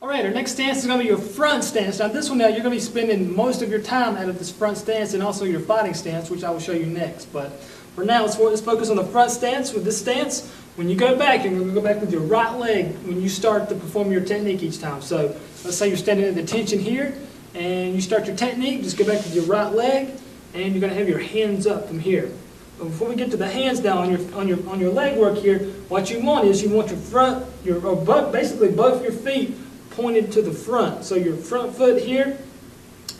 All right, our next stance is going to be your front stance. Now this one you're going to be spending most of your time out of this front stance and also your fighting stance, which I will show you next. But for now, let's focus on the front stance. With this stance, when you go back, you're going to go back with your right leg when you start to perform your technique each time. So let's say you're standing at attention here and you start your technique, just go back with your right leg and you're going to have your hands up from here. But before we get to the hands now on your leg work here, what you want is you want your front, basically both your feet pointed to the front. So your front foot here,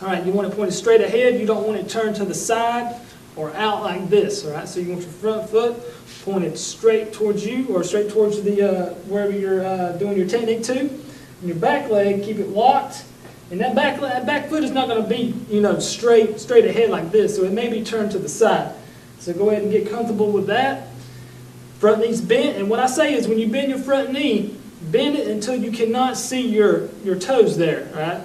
all right, you want it pointed straight ahead. You don't want it turned to the side or out like this, all right? So you want your front foot pointed straight towards you or straight towards the wherever you're doing your technique to. And your back leg, keep it locked. And that back foot is not going to be, straight ahead like this, so it may be turned to the side. So go ahead and get comfortable with that. Front knee's bent, and what I say is when you bend your front knee, bend it until you cannot see your toes there, right?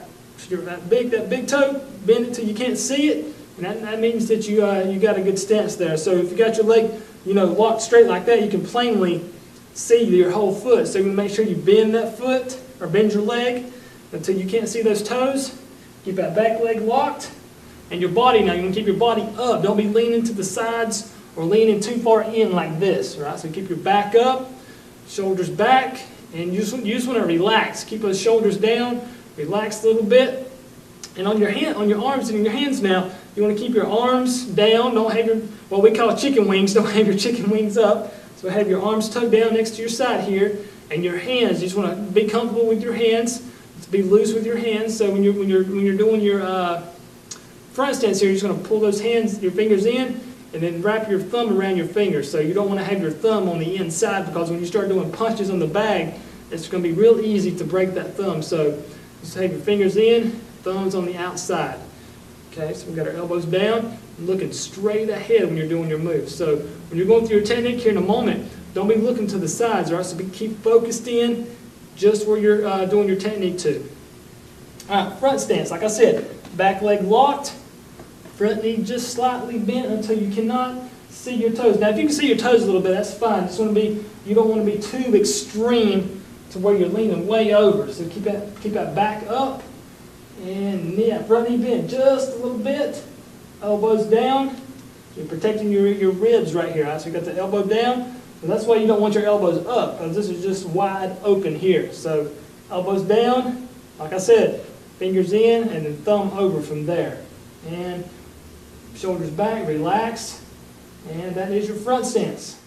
That big toe, bend it till you can't see it, and that means that you got a good stance there. So if you got your leg, locked straight like that, you can plainly see your whole foot. So you want to make sure you bend that foot or bend your leg until you can't see those toes. Keep that back leg locked, and your body now. You want to keep your body up. Don't be leaning to the sides or leaning too far in like this, right? So keep your back up, shoulders back. And you just want to relax. Keep those shoulders down. Relax a little bit. And on your arms and in your hands now, you want to keep your arms down. Don't have what we call chicken wings. Don't have your chicken wings up. So have your arms tucked down next to your side here, and your hands. You just want to be comfortable with your hands. Be loose with your hands. So when you're doing your front stance here, you're just going to pull those hands, your fingers in, and then wrap your thumb around your finger. So you don't want to have your thumb on the inside, because when you start doing punches on the bag, it's going to be real easy to break that thumb. So just have your fingers in, thumbs on the outside. Okay, so we've got our elbows down, looking straight ahead when you're doing your moves. So when you're going through your technique here in a moment, don't be looking to the sides, all right? So keep focused in just where you're doing your technique to. All right, front stance. Like I said, back leg locked, front knee just slightly bent until you cannot see your toes. Now, if you can see your toes a little bit, that's fine. You don't want to be too extreme to where you're leaning way over. So keep that back up, and front knee bent just a little bit. Elbows down. You're protecting your ribs right here. Right? So you got the elbow down. So that's why you don't want your elbows up, because this is just wide open here. So elbows down, like I said, fingers in, and then thumb over from there. And shoulders back, relax, and that is your front stance.